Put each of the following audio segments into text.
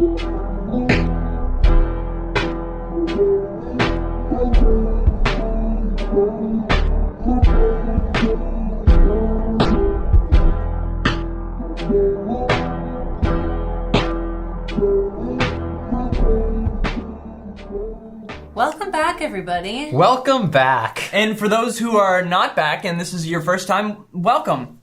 Welcome back, everybody. Welcome back. And for those who are not back and this is your first time, welcome.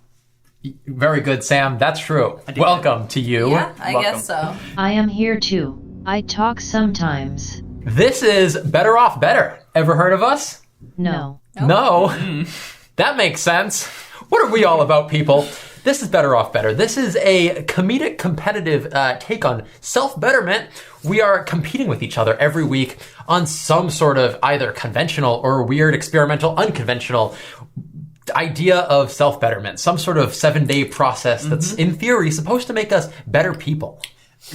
Very good, Sam. That's true. Welcome to you. Yeah, I guess so. I am here too. I talk sometimes. This is Better Off Better. Ever heard of us? No. No. That makes sense. What are we all about, people? This is Better Off Better. This is a comedic, competitive take on self-betterment. We are competing with each other every week on some sort of either conventional or weird, experimental, unconventional idea of self-betterment. Some sort of 7-day process that's, in theory, supposed to make us better people.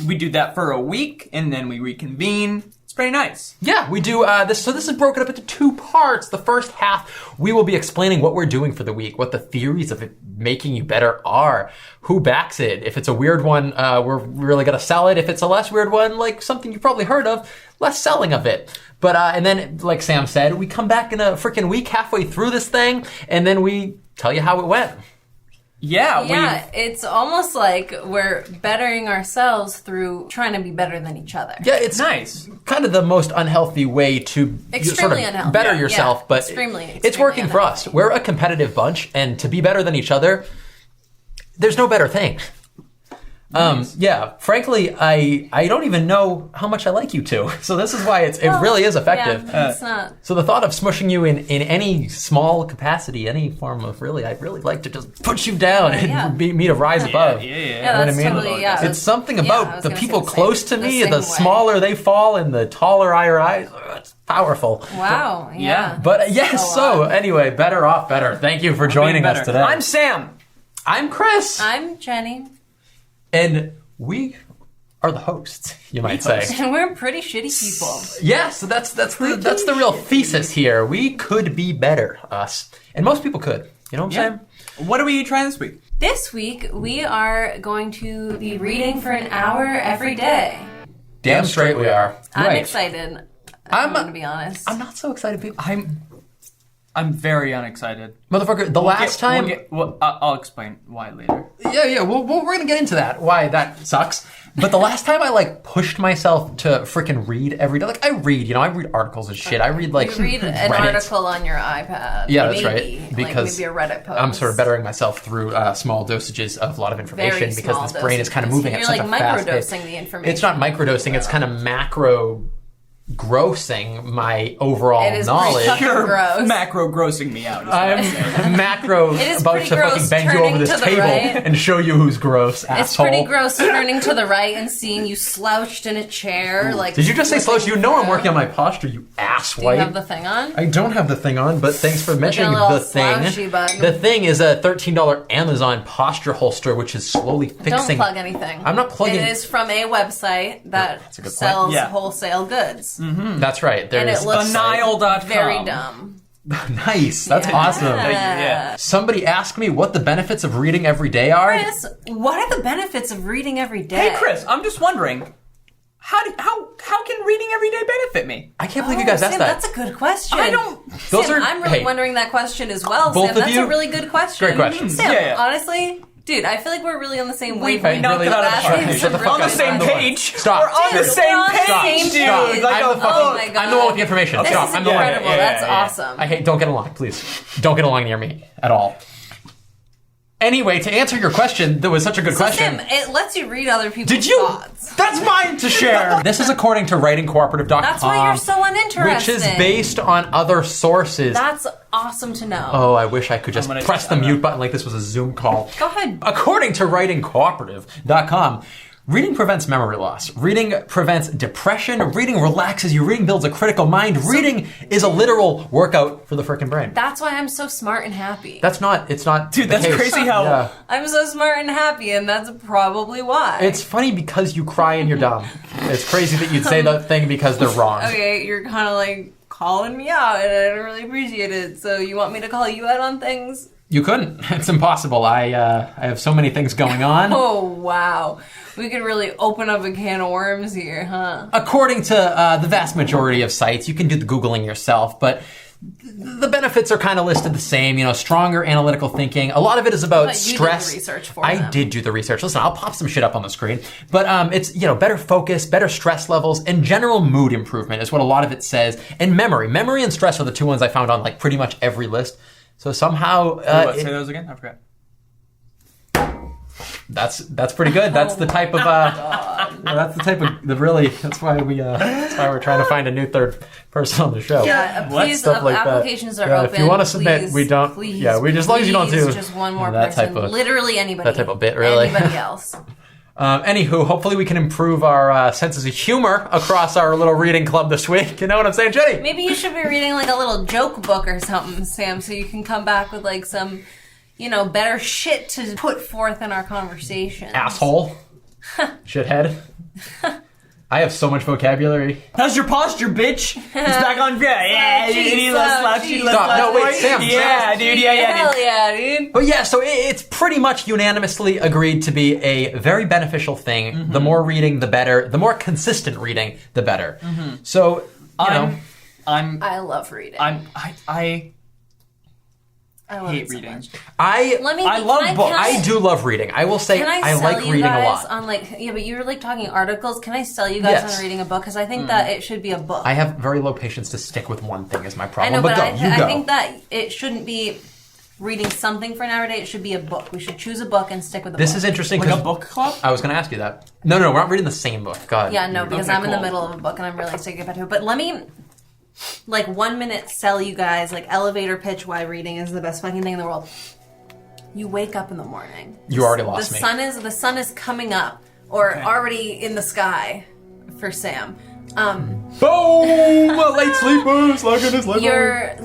We do that for a week, and then we reconvene. It's pretty nice. Yeah, we do this. So this is broken up into 2 parts. The first half, we will be explaining what we're doing for the week, what the theories of it making you better are, who backs it. If it's a weird one, we're really going to sell it. If it's a less weird one, like something you've probably heard of, less selling of it. But, and then, like Sam said, we come back in a freaking week halfway through this thing, and then we tell you how it went. Yeah, it's almost like we're bettering ourselves through trying to be better than each other. Yeah, it's nice. Kind of the most unhealthy way to Extremely unhealthy. better yourself, but it's working for us. We're a competitive bunch, and to be better than each other, there's no better thing. Yeah, frankly, I don't even know how much I like you two. So this is why it really is effective. Yeah, it's not. So the thought of smushing you in any small capacity, any form of I'd really like to just put you down and be me to rise above. Yeah, You know what I mean? totally, It's something about the people close to me, the way. smaller they fall and the taller I rise. It's powerful. Wow, yeah. But yes, so anyway, Better Off Better. Thank you for joining us today. I'm Sam. I'm Chris. I'm Jenny. And we are the hosts, you might say. And we're pretty shitty people. Yeah, so that's the real thesis here. We could be better, us. And most people could. You know what I'm saying? What are we trying this week? This week, we are going to be reading for an hour every day. Damn straight we are. I'm Right. excited. I'm going to be honest. I'm not so excited, people. I'm very unexcited. Motherfucker, last time... I'll explain why later. Yeah, we're going to get into that, why that sucks. But the last time I, pushed myself to freaking read every day. I read articles and shit. I read, You read an article on your iPad. Yeah, that's maybe. right. Because maybe a Reddit post. I'm sort of bettering myself through small dosages of a lot of information Very because small this brain is kind of moving at such a fast pace. You're microdosing the information. It's not microdosing, it's kind of macro grossing my overall knowledge. You're gross. macro grossing me out. I'm macro about to gross fucking bend you over this table and show you who's gross, asshole. It's pretty gross turning to the right and seeing you slouched in a chair. Did you just say slouched? You know I'm working on my posture, you asswipe. Do you have the thing on? I don't have the thing on, but thanks for mentioning the thing. Button. The thing is a $13 Amazon posture holster, which is slowly fixing. Don't plug anything. I'm not plugging. It is from a website that sells wholesale goods. Mm-hmm. That's right. And it looks Banile.com. very dumb. Nice. That's awesome. Yeah. Somebody asked me what the benefits of reading every day are. Chris, what are the benefits of reading every day? Hey, Chris, I'm just wondering, how can reading every day benefit me? I can't believe you guys asked Sam, that. That's a good question. I'm really wondering that question as well, both Sam. of That's you? a really good question. Great question. Sam, honestly, dude, I feel like we're really on the same wavelength. knocked it out of the park. Shut the fuck We're on the up. same I'm the one. page. Stop. We're on the same page, dude. Stop. Oh my God. I'm the one with the information. This Stop. is I'm the one. incredible. That's awesome. I hate. Don't get along, please. Don't get along near me at all. Anyway, to answer your question, that was such a good question. Sam, it lets you read other people's thoughts. That's mine to share. This is according to writingcooperative.com. That's why you're so uninterested. Which is based on other sources. That's awesome to know. Oh, I wish I could just press the mute button like this was a Zoom call. Go ahead. According to writingcooperative.com, reading prevents memory loss. Reading prevents depression. Reading relaxes you. Reading builds a critical mind. Reading is a literal workout for the frickin' brain. That's why I'm so smart and happy. It's not Dude, that's case. crazy how... Yeah. I'm so smart and happy, and that's probably why. It's funny because you cry and you're dumb. It's crazy that you'd say that thing because they're wrong. Okay, you're kind of calling me out, and I don't really appreciate it. So you want me to call you out on things? You couldn't. It's impossible. I have so many things going on. Oh, wow. We could really open up a can of worms here, huh? According to the vast majority of sites, you can do the Googling yourself, but the benefits are kind of listed the same. Stronger analytical thinking. A lot of it is about stress. You did the research for I them. did do the research. Listen, I'll pop some shit up on the screen. But it's, better focus, better stress levels, and general mood improvement is what a lot of it says. And memory. Memory and stress are the two ones I found on like pretty much every list. So somehow... say those again? I forgot. That's pretty good. That's the type of that's why we're trying to find a new third person on the show. Yeah, please, stuff like applications that. are open. If you want to submit, please, we don't. Please, we just as long as you don't do just one more that person. type of Literally anybody. that type of bit, really. Anybody else. Anywho, hopefully we can improve our senses of humor across our little reading club this week. You know what I'm saying, Jenny? Maybe you should be reading like a little joke book or something, Sam, so you can come back with like some, better shit to put forth in our conversation. Asshole. Shithead. I have so much vocabulary. How's your posture, bitch? It's back on. Yeah, Stop. No, wait, Sam. Yeah, dude. Yeah, Hell yeah, dude. But yeah, so it's pretty much unanimously agreed to be a very beneficial thing. Mm-hmm. The more reading, the better. The more consistent reading, the better. Mm-hmm. So, I love reading. I hate reading. So I love books. I do love reading. I will say I like reading a lot. But you were like talking articles. Can I sell you guys on reading a book? Because I think that it should be a book. I have very low patience to stick with one thing is my problem. I know, but go. I think that it shouldn't be reading something for an hour a day. It should be a book. We should choose a book and stick with the book. This is interesting. Like a book club? I was going to ask you that. No, we're not reading the same book. God. Yeah, no, because I'm in the middle of a book and I'm really excited to get back to it. But let me... 1 minute sell you guys, elevator pitch why reading is the best fucking thing in the world. You wake up in the morning. You already lost me. The sun is coming up, or already in the sky for Sam. Boom! Late sleepers, look at this sleeper.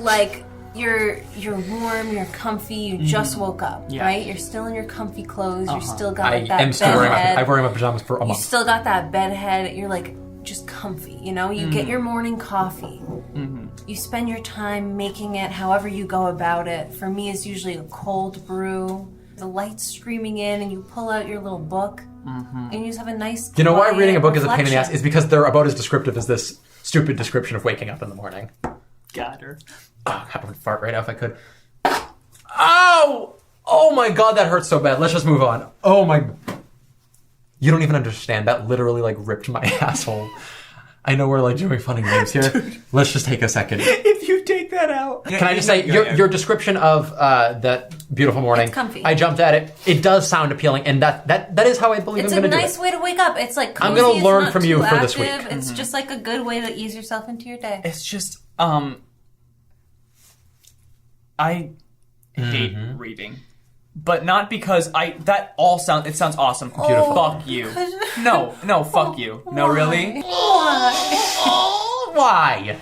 You're warm, you're comfy, you just woke up, right? You're still in your comfy clothes, you still got that bed head. I've wearing my pajamas for a month. You still got that bed head, you're just comfy, you get your morning coffee. Mm-hmm. You spend your time making it however you go about it. For me, it's usually a cold brew, the lights streaming in, and you pull out your little book, and you just have a nice You know why reading a book is a pain in the ass? Is because they're about as descriptive as this stupid description of waking up in the morning. Got her. Oh, I would fart right now if I could. Ow! Oh my god, that hurts so bad. Let's just move on. Oh my... You don't even understand. That literally, ripped my asshole. I know we're, doing funny names here. Dude. Let's just take a second. If you take that out... Can I just say, your description of that beautiful morning... It's comfy. I jumped at it. It does sound appealing, and that is how I believe I'm going to do it. It's a nice way to wake up. It's cozy, I'm going to learn from you for active. this week. It's just a good way to ease yourself into your day. It's just, I hate reading. But not because it sounds awesome. Beautiful. Fuck you. No, fuck you. No, really? Why?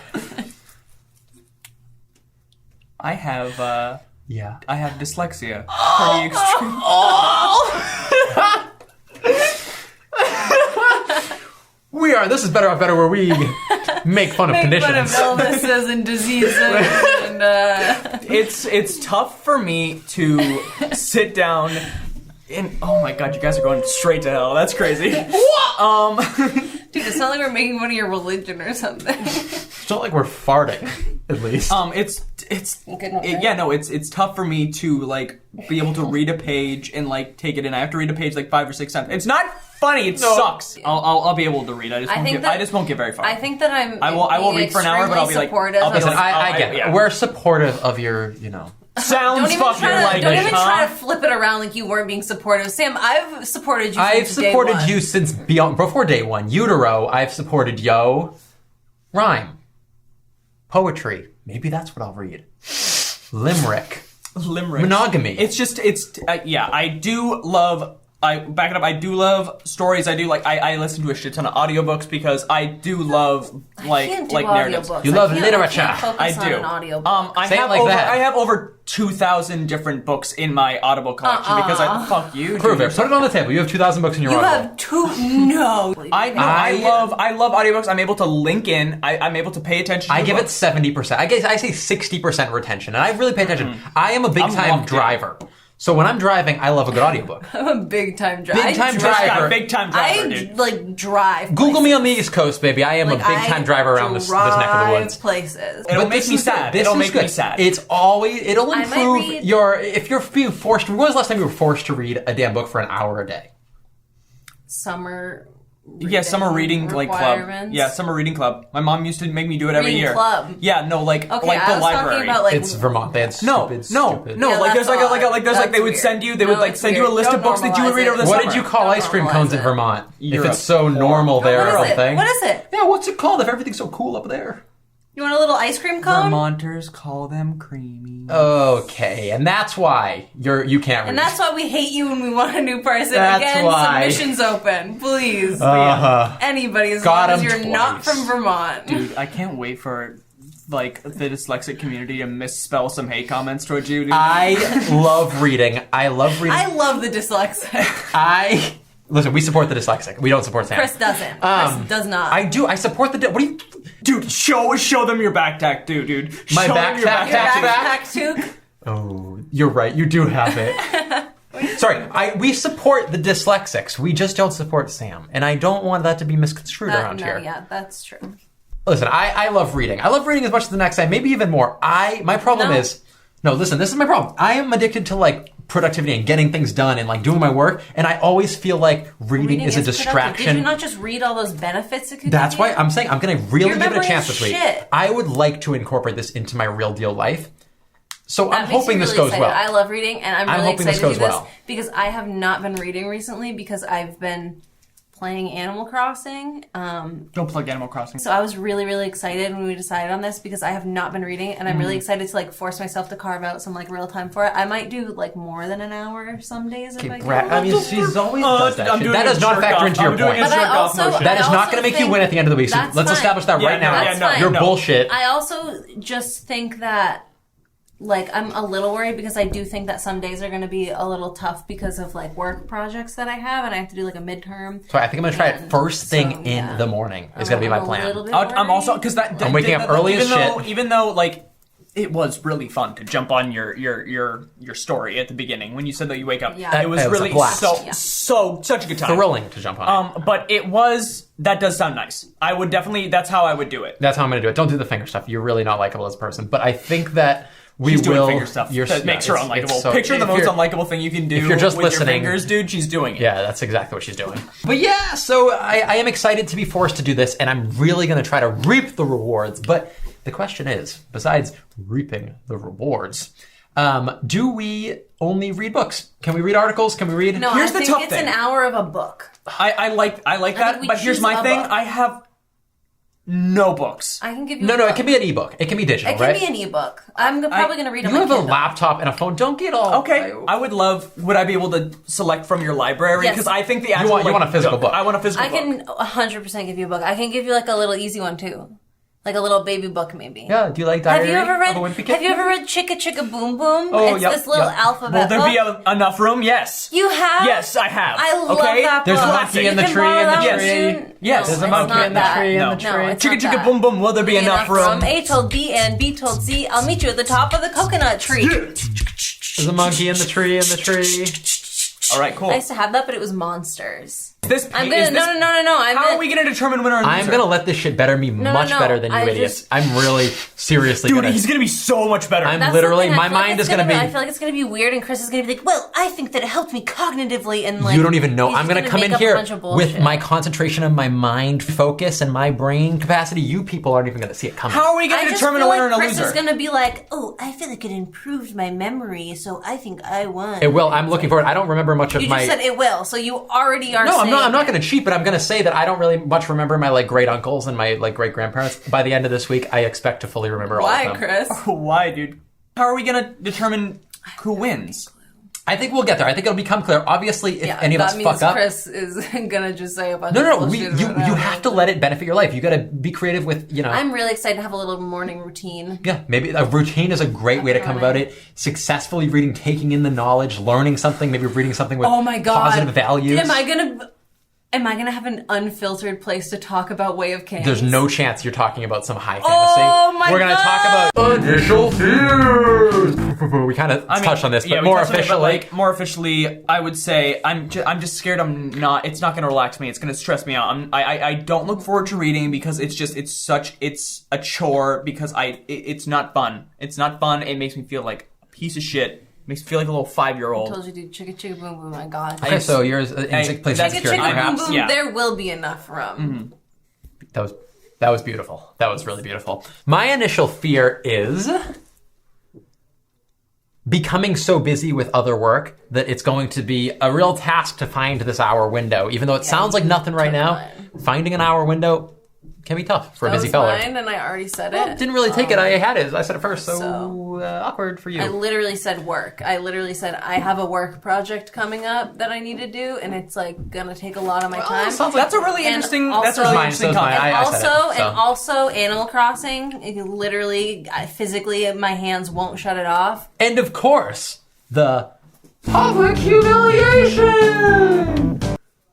I have, I have dyslexia. Pretty extreme. This is Better Off Better, where we make fun of conditions. Make fun of illnesses and diseases. And, It's tough for me to sit down and... Oh my god, you guys are going straight to hell. That's crazy. Dude, it sounds like we're making fun of your religion or something. It's not like we're farting, at least. It's tough for me to be able to read a page and take it in. I have to read a page 5 or 6 times. It's not funny. It sucks. I'll be able to read. I just won't get very far. I think that I will read for an hour, but I'll be supportive. I get it. We're supportive of your, Sounds fucking don't even try to flip it around like you weren't being supportive. Sam, I've supported you I've since supported day one. you since before day one. Utero, I've supported rhyme. Poetry. Maybe that's what I'll read. Limerick. Limerick. Monogamy. It's just, I do love I back it up. I do love stories. I do I listen to a shit ton of audiobooks because I do love narratives. Audiobooks. You love literature. I do. On an audiobook. I have over 2,000 different books in my Audible collection because fuck you. Prove it. Put it on the table. You have 2,000 books in your Audible. You have two. No. I love audiobooks. I'm able to link in. I'm able to pay attention. I give it 70%. I guess I say 60% retention, and I really pay attention. I am a big time driver. So when I'm driving, I love a good audiobook. I'm a big time driver. Big time driver. Big time driver, dude. Drive. Google me on the East Coast, baby. I am a big time driver around this neck of the woods. Places. It'll make me sad. It'll make me sad. It'll improve if you're being forced. When was the last time you were forced to read a damn book for an hour a day? Summer reading club. Yeah, summer reading club. My mom used to make me do it every year. Club. Yeah, no, the library. About, it's Vermont. They had stupid. No. They would send you a list of books that you would read over the summer. What did you call ice cream cones in Vermont? If it's so normal there or something. What is it? Yeah, what's it called if everything's so cool up there? You want a little ice cream cone? Vermonters call them creamy. Okay, and that's why you can't read. And that's why we hate you when we want a new person. That's Again, why. submissions open, please. Anybody, as Got long as 'em you're not twice. from Vermont. Dude, I can't wait for the dyslexic community to misspell some hate comments towards you, dude. I love reading. I love the dyslexic. Listen, we support the dyslexic. We don't support Sam. Chris doesn't. Chris does not. I do. I support the... What do you... Dude, show them your backpack, dude. My backpack? Your backpack toque? Oh, you're right. You do have it. Sorry, we support the dyslexics. We just don't support Sam. And I don't want that to be misconstrued around here. Yeah, that's true. Listen, I love reading. I love reading as much as the next guy, maybe even more. My problem is... No, listen, this is my problem. I am addicted to, productivity and getting things done and, doing my work, and I always feel like reading is a distraction. Did you not just read all those benefits it could That's give you? why I'm saying I'm going to really give it a chance this week. Shit. I would like to incorporate this into my real deal life. So I'm hoping this really goes well. I love reading, and I'm really excited to do this well. because I have not been reading recently because I've been playing Animal Crossing. Don't plug Animal Crossing. So I was really, really excited when we decided on this because I have not been reading, and I'm really excited to force myself to carve out some real time for it. I might do more than an hour some days if I can. I mean, she's always does that. That does not factor into your point. That is not going to make you win at the end of the week. So let's establish that right now. You're bullshit. I also just think that I'm a little worried because I do think that some days are going to be a little tough because of work projects that I have, and I have to do a midterm. So I think I'm going to try it first thing in the morning. Is going to be my plan. I'm also because I'm waking up early as shit. Even though it was really fun to jump on your story at the beginning when you said that you wake up. Yeah. It was really such a good time. Thrilling to jump on. But that does sound nice. I would definitely. That's how I would do it. That's how I'm going to do it. Don't do the finger stuff. You're really not likable as a person. But I think that. She's doing finger stuff that makes her unlikable. Picture the most unlikable thing you can do if you're just with listening, your fingers, dude. She's doing it. Yeah, that's exactly what she's doing. But yeah, so I am excited to be forced to do this, and I'm really going to try to reap the rewards. But the question is, besides reaping the rewards, do we only read books? Can we read articles? Can we read... No, here's I think it's an hour of a book. I like that, but here's my thing. I have... no books. I can give you No, it can be an ebook. It can be digital, right? It can be an ebook. I'm probably going to read it on my Kindle. You Kindle. have a laptop and a phone. Don't get all... Okay. Would I be able to select from your library? Because I think the actual... You want a physical book. I want a physical book. I can 100% give you a book. I can give you a little easy one too. A little baby book, maybe. Yeah, do you like Diary Have you ever read Chicka Chicka Boom Boom? Oh, it's this little alphabet book. Will there be enough room? Yes. You have? Yes, I have. I love that book. There's a monkey in the tree. Yes. There's a monkey in the tree. Chicka Chicka Boom Boom, will there be enough room? A told B and B told C, I'll meet you at the top of the coconut tree. There's a monkey in the tree. All right, cool. I used to have that, but it was monsters. No. How are we gonna determine winner and loser? I'm gonna let this shit better me much better than you idiots. I'm really seriously Dude, he's gonna be so much better. I'm literally, my mind is gonna be... I feel like it's gonna be weird, and Chris is gonna be like, well, I think that it helped me cognitively, and you don't even know. I'm gonna come in here with my concentration of my mind focus and my brain capacity. You people aren't even gonna see it coming. How are we gonna determine a winner and a loser? Chris is gonna be like, oh, I feel like it improved my memory, so I think I won. It will. I'm looking forward. I don't remember much of my... You just said it will, so you already are saying... No, I'm not gonna cheat, but I'm gonna say that I don't really much remember my great uncles and my great grandparents. By the end of this week, I expect to fully remember all of them. Why, Chris? Why, dude? How are we gonna determine who wins? I think we'll get there. I think it'll become clear. Obviously, if any of us fuck up, Chris is gonna just say a bunch of no. bullshit. You have to let it benefit your life. You got to be creative with, I'm really excited to have a little morning routine. Yeah, maybe a routine is a great way to come about it. Successfully reading, taking in the knowledge, learning something, maybe reading something with positive values. Am I gonna have an unfiltered place to talk about Way of Kings? There's no chance you're talking about some high fantasy. Oh my We're gonna talk about initial fears. We kind of touched on this, but more officially, I would say I'm just scared. It's not gonna relax me. It's gonna stress me out. I don't look forward to reading because it's a chore because it's not fun. It's not fun. It makes me feel like a piece of shit. Makes me feel like a little 5-year-old. I told you, dude. Chicka chicka boom boom. My God. Okay, so yours in place of security, perhaps. Boom, boom, there will be enough room. Mm-hmm. That was beautiful. That was really beautiful. My initial fear is becoming so busy with other work that it's going to be a real task to find this hour window. Even though it sounds like nothing right now, finding an hour window can be tough for a busy fella. Mine, and I already said it. Didn't really take it. I had it. I said it first, so awkward for you. I literally said work. I literally said I have a work project coming up that I need to do, and it's like gonna take a lot of my time. That's a really interesting. That's a really interesting topic. And also, Animal Crossing. Literally, physically, my hands won't shut it off. And of course, the public humiliation.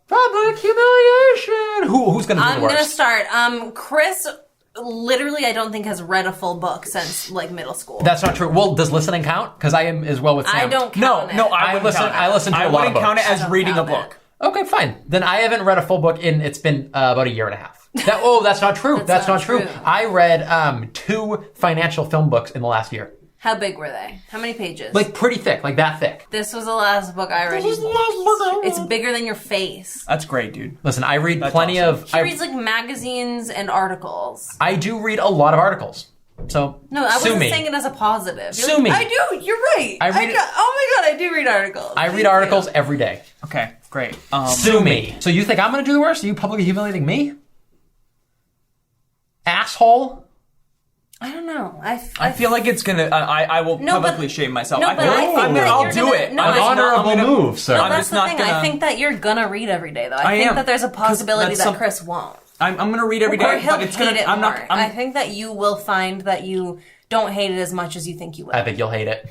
Public humiliation. Who's going to do the worst? I'm going to start. Chris, literally, I don't think has read a full book since like middle school. That's not true. Well, does listening count? Because I am as well with Sam. I don't count it. No, I listen to a lot of books. I wouldn't count it as reading a book. Okay, fine. Then I haven't read a full book it's been about a year and a half. That's not true. That's not true. I read 2 financial film books in the last year. How big were they? How many pages? Like pretty thick, like that thick. This was the last book I read. It's bigger than your face. That's great, dude. Listen, I read plenty of... He reads like magazines and articles. I do read a lot of articles. So, no, I wasn't saying it as a positive. Sue me. I do. You're right. Oh my God, I do read articles. I read articles every day. Okay, great. Sue me. So you think I'm going to do the worst? Are you publicly humiliating me? Asshole? I don't know. I feel like it's gonna. I will publicly shame myself. No, but I'll do it. An honorable move, sir. No, that's the thing. I think that you're gonna read every day, though. I think that there's a possibility that Chris won't. I'm gonna read every day, or he'll but it's hate gonna. it I'm more. not. I think that you will find that you don't hate it as much as you think you will. I think you'll hate it.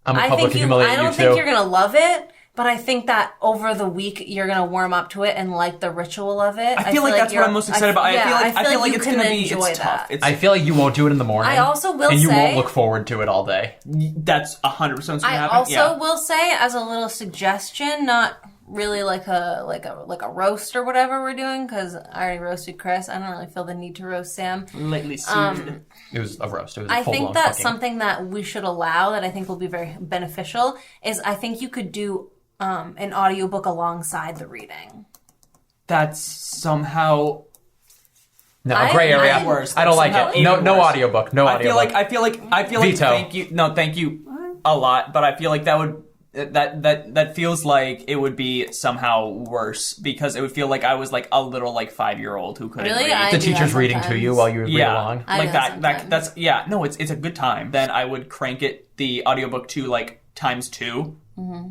I'm gonna publicly humiliate you too. I don't think you're gonna love it. But I think that over the week you're gonna warm up to it and like the ritual of it. I feel like that's what I'm most excited about. I feel like it's gonna be tough. I feel like you won't do it in the morning. I also will say, and you say, won't look forward to it all day. That's 100% what's gonna happen. I also will say, as a little suggestion, not really like a roast or whatever we're doing, because I already roasted Chris. I don't really feel the need to roast Sam. Lately soothed. It was a roast. It was I think that something that we should allow that I think will be very beneficial is I think you could do an audiobook alongside the reading. That's somehow a gray area. I don't like it. No audiobook. No audiobook. I feel like Veto. Thank you. No, thank you a lot, but I feel like that feels like it would be somehow worse because it would feel like I was like a little like 5-year-old who couldn't read. The teacher's reading to you while you read along. Like that's no, it's a good time. Then I would crank the audiobook to like ×2. Mm-hmm.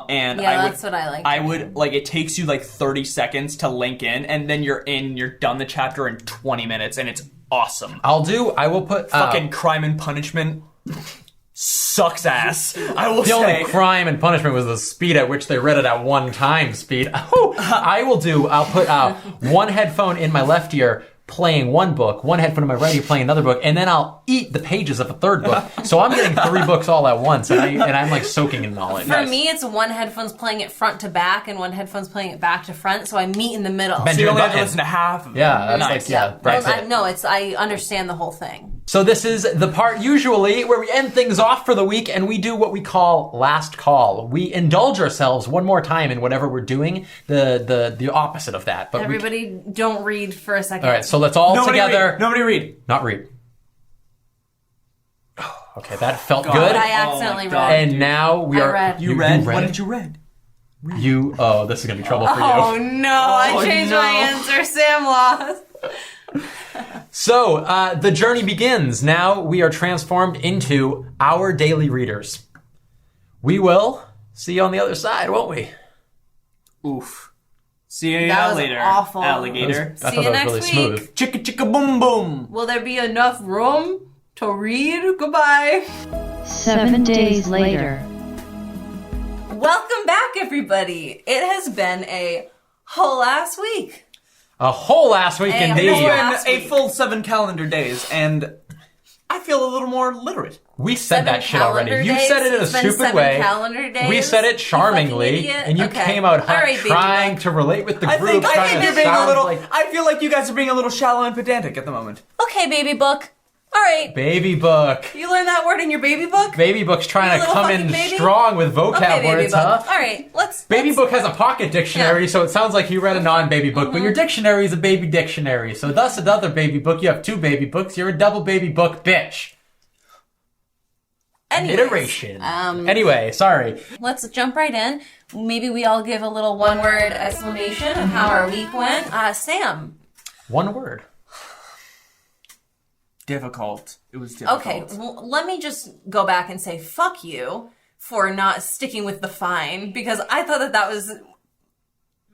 And that's what I like. I would like it takes you like 30 seconds to link in, and then you're done the chapter in 20 minutes, and it's awesome. I will put fucking Crime and Punishment sucks ass. I will say the only Crime and Punishment was the speed at which they read it at 1 time speed. I'll put one headphone in my left ear, playing one book, one headphone in my right ear playing another book, and then I'll eat the pages of a third book. So I'm getting 3 books all at once, and I'm like soaking in knowledge. For me, it's one headphone's playing it front to back, and one headphone's playing it back to front, so I meet in the middle. So you only have to listen to half of it. Yeah, that's nice. I understand the whole thing. So this is the part usually where we end things off for the week, and we do what we call last call. We indulge ourselves one more time in whatever we're doing, the opposite of that. But everybody don't read for a second. All right, so let's all together. Nobody read. Not read. Okay, that felt good. I accidentally read. And now we are. Read. You read? What did you read? This is gonna be trouble for you. Oh no! I changed my answer. Sam lost. So the journey begins. Now we are transformed into our daily readers. We will See you on the other side, won't we? Oof. See you That was later, awful. alligator. I See thought you that was next really week. smooth. Chicka chicka boom boom. Will there be enough room to read? Goodbye. 7 days later. Welcome back, everybody. It has been a whole ass week. A whole ass week And indeed. a whole It's been week. a full 7 calendar days, and I feel a little more literate. We said 7 that shit already. calendar You days? said it in a It's been stupid 7 way. calendar days? We said it You charmingly, fucking idiot. and you Okay. came out All hot right, baby trying book. to relate with the I group. think trying to you're being a sound little. like I feel like you guys are being a little shallow and pedantic at the moment. Okay, baby book. All right. baby book. You learned that word in your baby book? Baby book's trying You to little come fucking in baby? strong with vocab Okay, baby words, book. huh? All right, let's. Baby book has a pocket dictionary, so it sounds like you read a non-baby book, but Mm-hmm. your dictionary is a baby dictionary. So thus another baby book. You have 2 baby books. You're a double baby book bitch. Anyways, Iteration. Anyway, sorry. let's jump right in. Maybe we all give a little one-word explanation of how our week went. Sam. One word. Difficult. It was difficult. Okay, well, let me just go back and say fuck you for not sticking with the fine because I thought that was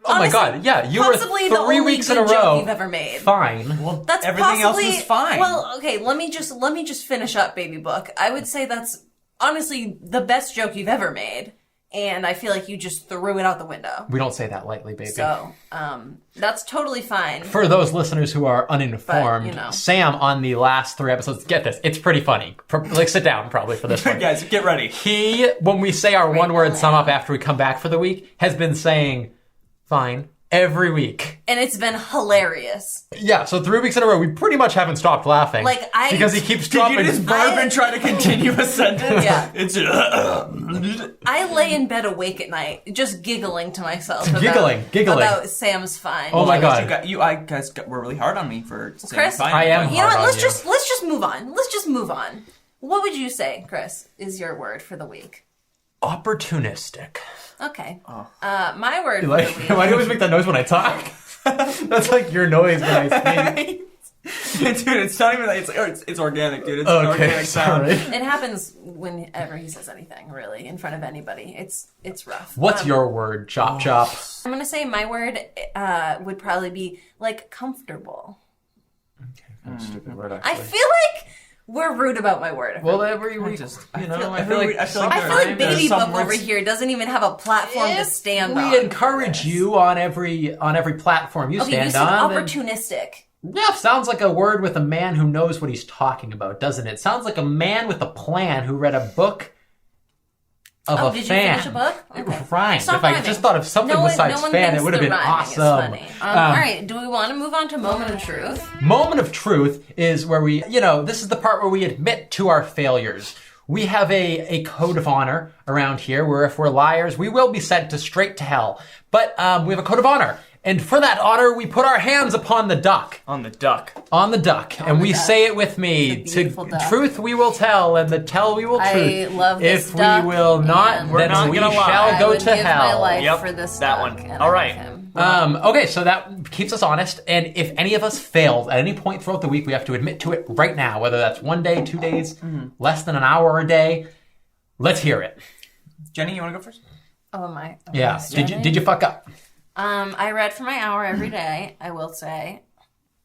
Oh my god, yeah, you were possibly the 3 only weeks in a good joke row. you've ever made. Fine. Well, That's everything possibly, else was fine. Well, okay, let me just finish up, baby book. I would say that's honestly the best joke you've ever made, and I feel like you just threw it out the window. We don't say that lightly, baby. So, that's totally fine. For those listeners who are uninformed, But, you know. Sam on the last 3 episodes, get this, it's pretty funny. Like, sit down probably for this one. guys, get ready. He, when we say our one-word on sum up after we come back for the week, has been saying, fine, every week. And it's been hilarious. Yeah, so 3 weeks in a row, we pretty much haven't stopped laughing. Like, I- Because he keeps Did dropping... you just burp and try to continue a sentence? Yeah. It's I lay in bed awake at night, just giggling to myself. Giggling. About Sam's fine. Oh my God. You guys were really hard on me for saying Chris, fine. I am You know what? hard on you. Let's just move on. Let's just move on. What would you say, Chris, is your word for the week? Opportunistic. Okay. My word Like, for the week. why do you always make that noise when I talk? That's like your noise when I speak. Dude, it's not even that. It's organic, dude. It's an Okay, organic sound. sorry. It happens whenever he says anything, really, in front of anybody. It's rough. What's your word, Chop Chop? I'm gonna say my word would probably be like comfortable. Stupid word, I feel like we're rude about my word. Well, every I week, just- you I know, feel- I I feel like feel like I feel like there's Baby some Book over words- here doesn't even have a platform to stand on. we encourage you on every platform you Okay, stand you said on. then- opportunistic. Yeah, sounds like a word with a man who knows what he's talking about, doesn't it? Sounds like a man with a plan who read a book of a Did you fan. finish a book? It Okay. rhymed. Stop If I rhyming. just thought of something No one besides fan, thinks it would have the been rhyming is awesome. funny. All right, do we want to move on to moment of truth? Moment of truth is where we, this is the part where we admit to our failures. We have a code of honor around here where if we're liars, we will be sent to straight to hell. But we have a code of honor. And for that honor, we put our hands upon the duck. On the duck. On the duck. And we duck. say it with me. It's a beautiful duck. Truth we will tell, and the tell we will I truth. love this If duck, we will not, and We're then not we gonna lie. shall I go would to give hell. my life Yep, for this that duck, one. and All I right. love him. Okay, so that keeps us honest. And if any of us failed at any point throughout the week, we have to admit to it right now, whether that's 1 day, 2 days, less than an hour a day. Let's hear it. Jenny, you want to go first? Oh my. Yeah. Did you fuck up? I read for my hour every day, I will say.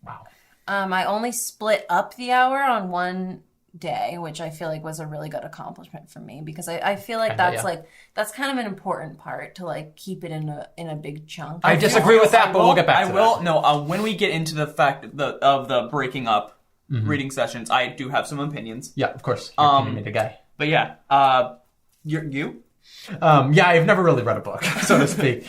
Wow. I only split up the hour on one day, which I feel like was a really good accomplishment for me because I feel like that's kind of an important part to like keep it in a big chunk. I disagree with that, but we'll get back to that. No, when we get into the fact of the breaking up reading sessions, I do have some opinions. Yeah, of course. You're an opinionated guy. But yeah, you? Yeah, I've never really read a book, so to speak.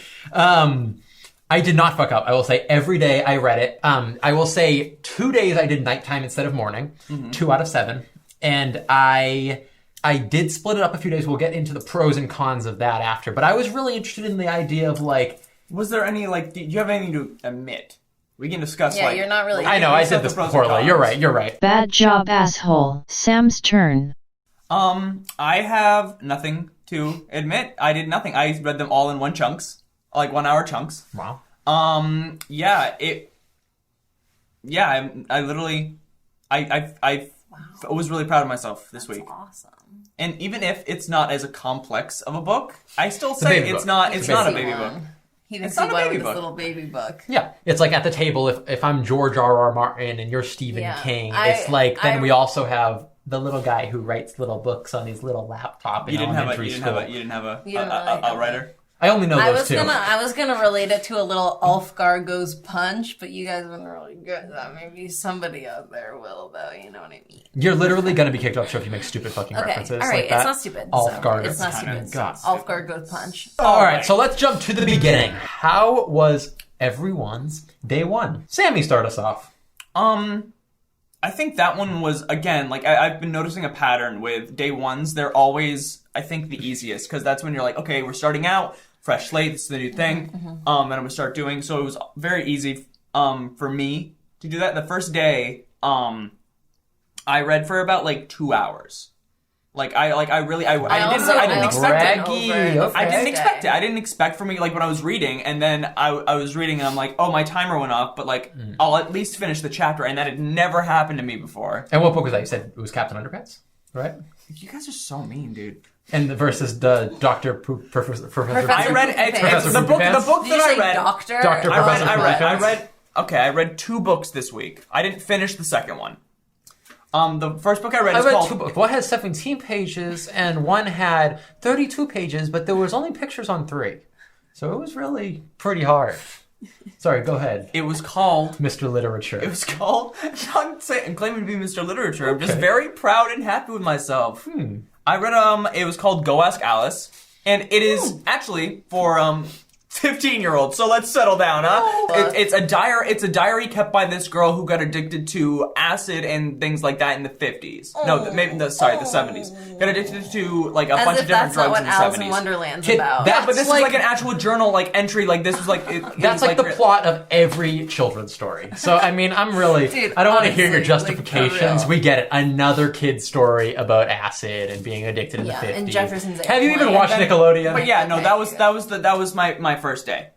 I did not fuck up. I will say every day I read it. I will say 2 days I did nighttime instead of morning, 2 out of 7. And I did split it up a few days. We'll get into the pros and cons of that after. But I was really interested in the idea of like... Was there any, do you have anything to admit? We can discuss, Yeah, you're not really- I know, I did this poorly. You're right. Bad job, asshole. Sam's turn. I have nothing to admit. I did nothing. I read them all in 1 chunks. Like 1 hour chunks. Wow. I literally, I I was really proud of myself this week. Awesome. And even if it's not as a complex of a book, I still say baby it's book. not. It's not a See baby one. book. He didn't It's see not a one baby with book. this little baby book. Yeah, it's like at the table. If I'm George R.R. Martin and you're Stephen Yeah. King, it's like then we also have the little guy who writes little books on his little laptop in You didn't have elementary a. school. You didn't have a. You didn't really have A writer. I only know I those was two. gonna relate it to a little Ulfgar goes punch, but you guys weren't really good at that. Maybe somebody out there will, though. You know what I mean? You're literally going to be kicked off the show if you make stupid fucking Okay, references all right. like that. It's not stupid. Ulfgar. It's not kinda stupid. God. Ulfgar goes punch. All right, so let's jump to the beginning. How was everyone's day one? Sammy, start us off. I think that one was, again, like, I've been noticing a pattern with day ones. They're always, I think, the easiest, because that's when you're like, okay, we're starting out, fresh slate, this is the new thing, and I'm going to start doing. So it was very easy for me to do that. The first day, I read for about, like, 2 hours. I didn't expect it. Okay. I didn't expect it. I didn't expect for me, like, when I was reading, and then I was reading, and I'm like, oh, my timer went off, but, like, I'll at least finish the chapter, and that had never happened to me before. And what book was that? You said it was Captain Underpants, right? You guys are so mean, dude. And versus the Doctor Professor. I read Professor the book Poopy that Did you I say read. doctor? Doctor Professor I read. Okay, I read 2 books this week. I didn't finish the second one. The first book I read is called... 2 books. One has 17 pages, and one had 32 pages, but there was only pictures on 3. So it was really pretty hard. Sorry, go ahead. It was called... Mr. Literature. It was called... I'm claiming to be Mr. Literature. I'm just very proud and happy with myself. I read, it was called Go Ask Alice, and it is actually for, 15-year-olds, so let's settle down, huh? It's a diary kept by this girl who got addicted to acid and things like that in the 50s. No, the 70s. Got addicted to, like, a bunch of different drugs in the 70s. That's not what Alice in Wonderland's Kid, about. that- Yeah, but this is like an actual journal, like, entry, like, this was like... That's like the plot of every children's story. So, I mean, I'm really... Dude, I don't want to hear your honestly, justifications. like, for real. We get it. Another kid's story about acid and being addicted in the 50s. and Jefferson's Have you even Airplane. watched Nickelodeon? But yeah, no, that was my first day.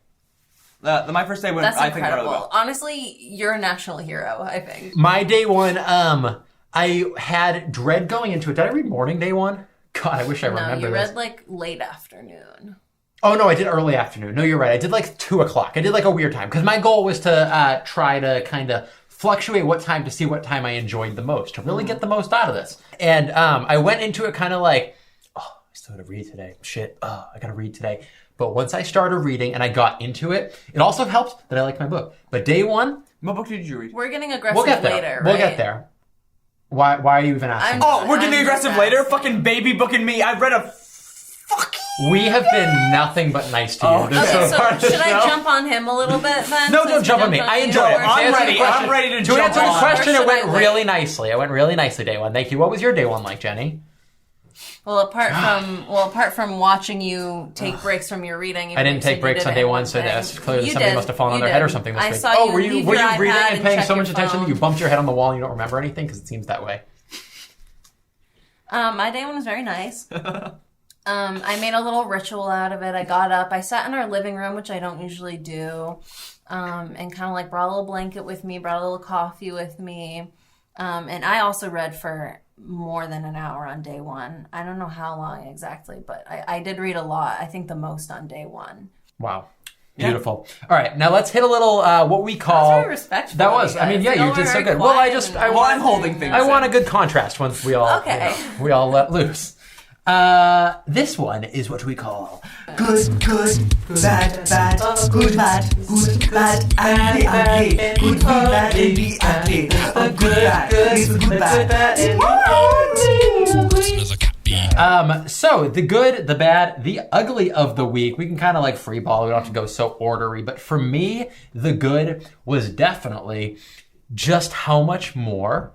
My first day went, That's I think, incredible. really well. Honestly, you're a national hero, I think. My day one, I had dread going into it. Did I read morning day one? God, I wish I No, remember you this. read like late afternoon. Oh, no, I did early afternoon. No, you're right. I did like 2 o'clock. I did like a weird time. Because my goal was to try to kind of fluctuate what time to see what time I enjoyed the most. To really get the most out of this. And I went into it kind of like, oh, I still got to read today. Shit, I got to read today. But once I started reading and I got into it, it also helped that I liked my book. But day one... What book did you read? We're getting aggressive We'll get there. later, right? We'll get there. Why are you even asking? Oh, we're getting I'm aggressive just later? asking. Fucking baby booking me. I read a fucking... We have been nothing but nice to you. This Okay, is part of so the should I show. jump on him a little bit then? No, since don't we jump on jumped me. I you? enjoyed it. Or- To answer ready. the question- I'm ready to To jump answer the on. question, Or it went should I really nicely. It went really nicely day one. Thank you. What was your day one like, Jenny? Well, apart from watching you take breaks from your reading, I didn't take breaks on day one, so that's clearly something must have fallen on their head or something this I week. saw Oh, you were you leave your reading iPad and paying check so your much attention that phone. you bumped your head on the wall and you don't remember anything? Because it seems that way. My day one was very nice. I made a little ritual out of it. I got up. I sat in our living room, which I don't usually do, and kind of like brought a little blanket with me, brought a little coffee with me, and I also read for more than an hour on day one. I don't know how long exactly, but I did read a lot. I think the most on day one. Wow. Beautiful. All right, now let's hit a little what we call. That was very respectful. That of was. you I mean, guys. yeah, Y'all you were did so very good. Well, quiet and I'm holding things. I want a good contrast once we all. Okay. We all let loose. This one is what we call Good, bad, bad, good, bad, ugly, ugly, good, bad, ugly, ugly, a good, bad, is a good, bad. So the good, the bad, the ugly of the week. We can kind of like free ball. We don't have to go so ordery. But for me, the good was definitely just how much more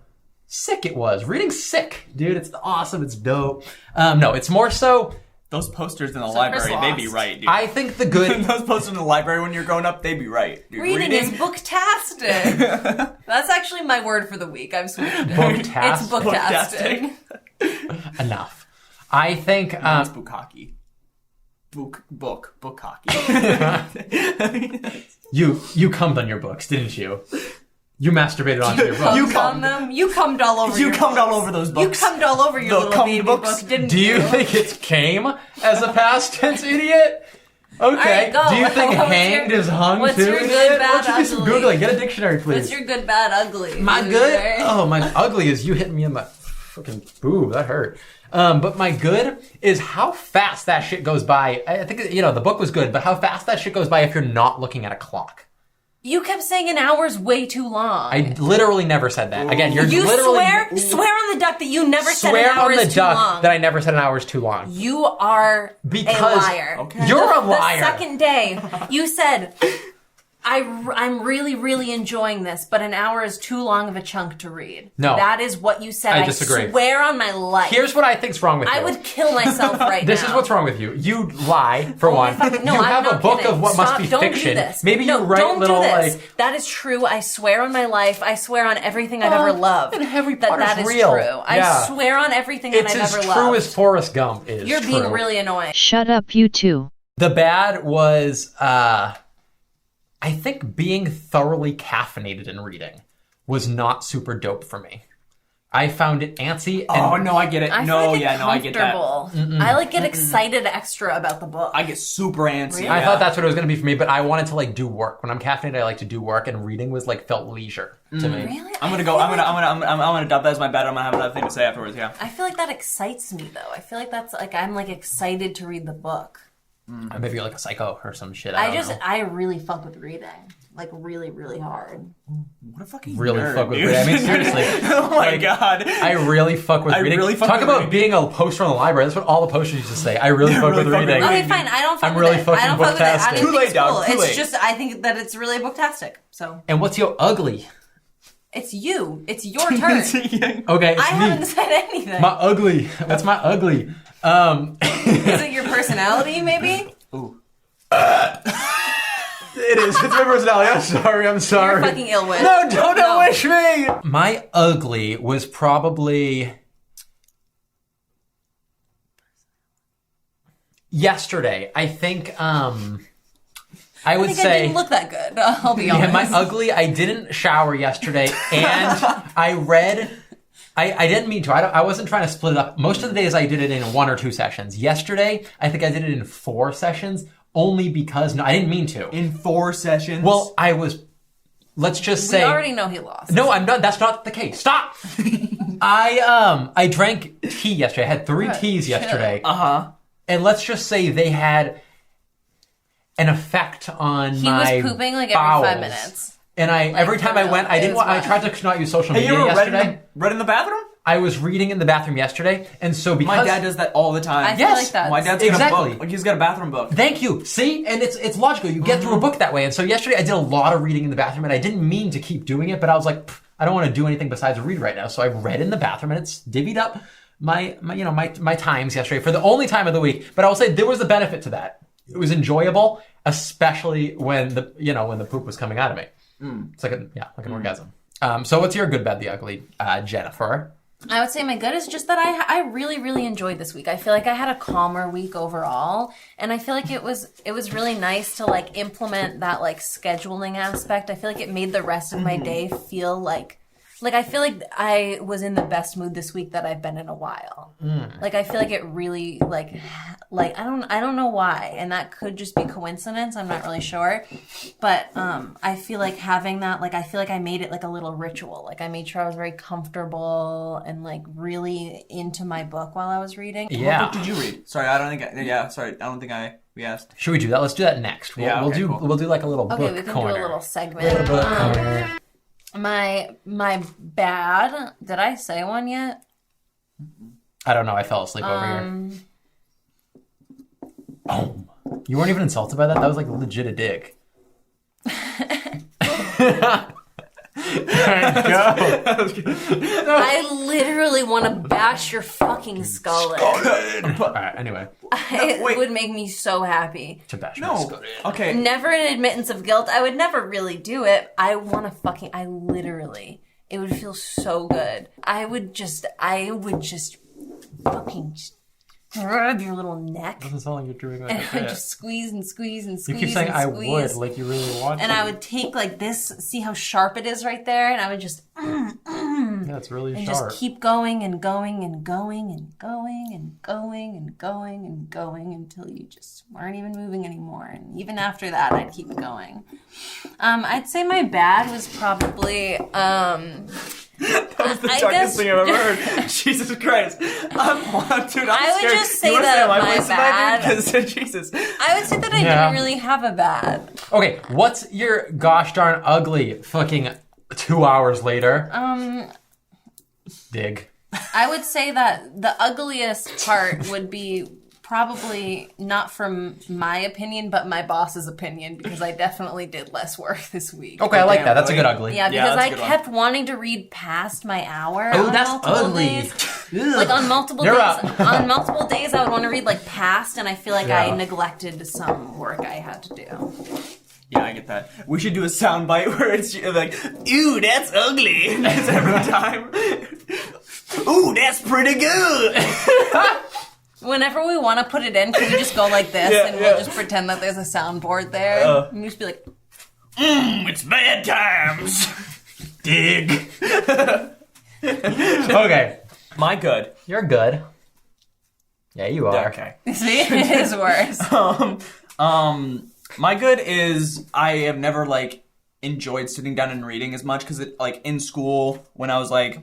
sick it was. Reading Sick, dude. It's awesome. It's dope. No, it's more so. Those posters in the Chris library, they be lost. right, dude. I think the good. Those posters in the library when you're growing up, they be right. Dude. Reading is booktastic. That's actually my word for the week. I've switched it. Booktastic. It's booktastic. Enough. I think. It's bukkake. Book hockey. You cummed on your books, didn't you? You masturbated onto your book. You On them. You cummed all over. You your cummed all books. over those You books. cummed all over your The little cum baby books? book, didn't Do you think it came as a past tense, idiot? Okay. right, go. Do you think What's hanged your- is hung what's too? your good, idiot? bad, Why don't you do some ugly? Googling? Get a dictionary, please. What's your good, bad, ugly? My loser? good? Oh, my ugly is you hitting me in my fucking boob. That hurt. But my good is how fast that shit goes by. I think, the book was good, but how fast that shit goes by if you're not looking at a clock. You kept saying an hour's way too long. I literally never said that. Again, you're you literally... swear on the duck that you never said Swear an hour on the is too duck long. that I never said an hour is too long. You are Because a liar. Okay. You're a The liar. second day, you said, I'm really, really enjoying this, but an hour is too long of a chunk to read. No. That is what you said. I disagree. Swear on my life. Here's what I think's wrong with you. I would kill myself right This now. is what's wrong with you. You lie, for one. No, you I'm have not a book kidding. of what Stop. must be Don't fiction. Do this. Maybe no, you write don't little do this. like... That is true. I swear on my life. I swear on everything I've ever loved. and Harry that Potter's is real. true. Yeah. I swear on everything that It's I've as ever true loved. as Forrest Gump is. You're being true. really annoying. Shut up, you two. The bad was, I think being thoroughly caffeinated in reading was not super dope for me. I found it antsy. And Oh no, I get it. I No, feel like yeah, no, I get that. comfortable. I like get excited extra about the book. I get super antsy. Really? I yeah. thought that's what it was going to be for me, but I wanted to do work. When I'm caffeinated, I like to do work, and reading was felt leisure to me. Really? I'm gonna I go. feel I'm like- gonna dub that as my bad. I'm gonna have another thing to say afterwards. Yeah. I feel like that excites me though. I feel like that's I'm excited to read the book. Maybe you're like a psycho or some shit. I don't know. I really fuck with reading. Really, really hard. What a fucking Really nerd, fuck with dude. reading. I mean, seriously. Oh my god. I really fuck with I reading. really fuck Talk with about reading. being a poster in the library. That's what all the posters used to say. I really fuck with really fuck with reading. reading. Okay, fine. I don't fuck I'm with really it. fucking I don't fuck with it. I booktastic. don't Too think late, it's dog, cool. too It's late. just I think that it's really booktastic. So And what's your ugly? it's you. It's your turn. Okay, it's I me. haven't said anything. My ugly. That's my ugly. Is it your personality, maybe? Ooh. It is. It's my personality. I'm sorry. I'm sorry. You're fucking ill with. No, don't wish me. My ugly was probably yesterday. I think I would I think say I didn't look that good. I'll be yeah, honest. my ugly. I didn't shower yesterday, and I read. I didn't mean to. I wasn't trying to split it up. Most of the days I did it in 1 or 2 sessions. Yesterday, I think I did it in 4 sessions, only because I didn't mean to. In 4 sessions. Well, I was. Let's just say. We already know he lost. No, I'm not. That's not the case. Stop. I drank tea yesterday. I had 3 teas yesterday, and let's just say they had an effect on He my was pooping every bowels. 5 minutes. And every time I went, I didn't. I tried to not use social Hey, media you ever yesterday. read in the bathroom? I was reading in the bathroom yesterday, and so because My dad does that all the time. I feel Yes, like that's My dad's got Exactly. a book. He's got a bathroom book. Thank you. See, and it's logical. You get through a book that way. And so yesterday I did a lot of reading in the bathroom, and I didn't mean to keep doing it, but I was like, I don't want to do anything besides read right now. So I read in the bathroom, and it's divvied up my times yesterday for the only time of the week. But I will say there was a benefit to that. It was enjoyable, especially when the poop was coming out of me. It's like an orgasm. So what's your good, bad, the ugly, Jennifer? I would say my good is just that I really, really enjoyed this week. I feel like I had a calmer week overall, and I feel like it was really nice to implement that scheduling aspect. I feel like it made the rest of my day feel like I feel like I was in the best mood this week that I've been in a while. I feel like it really I don't know why, and that could just be coincidence. I'm not really sure, but I feel like having that I feel like I made it a little ritual. I made sure I was very comfortable and really into my book while I was reading. Yeah. What book did you read? Sorry, we asked. Should we do that? Let's do that next. We'll do cool. we'll do a little Okay, book we can corner. do a little segment. Book corner. My bad. Did I say one yet? I don't know. I fell asleep over here. Oh, you weren't even insulted by that? That was legit a dig. I literally want to bash your fucking skull in. All right. Anyway, It would make me so happy. to bash my No. skull in. Okay. Never an admittance of guilt. I would never really do it. I literally, it would feel so good. I would just fucking rub your little neck. Doesn't sound like you're doing And like I would just squeeze and squeeze and squeeze. You keep saying and I squeeze. would, like you really want to. And I would take like this, see how sharp it is right there, and I would just Yeah, it's really and sharp. just keep going and going and going and going and going and going and going until you just weren't even moving anymore. And even after that, I'd keep going. I'd say my bad was probably That was the darkest thing I've ever heard. Jesus Christ. I'm scared. I would just say you wanna that stay on my my place bad- tonight, dude? 'Cause, Jesus. I would say that I didn't really have a bad. Okay, what's your gosh darn ugly fucking 2 hours later? Dig. I would say that the ugliest part would be probably not from my opinion, but my boss's opinion, because I definitely did less work this week. Okay, I like Damn, that. That's a really? good ugly. Yeah, because that's a I good one. kept wanting to read past my hour. Oh, on that's multiple ugly. Days. Like on multiple You're days. up. On multiple days, I would want to read like past, and I feel like Yeah. I neglected some work I had to do. Yeah, I get that. We should do a soundbite where it's like, "Ooh, that's ugly." It's every time. "Ooh, that's pretty good." Whenever we want to put it in, can we just go like this, Yeah, and yeah. we'll just pretend that there's a soundboard there, and just be like, It's bad times. Dig. Okay, My good. you're good. Yeah, you are. Okay. see, it is worse. My good is I have never like enjoyed sitting down and reading as much because it like in school when I was like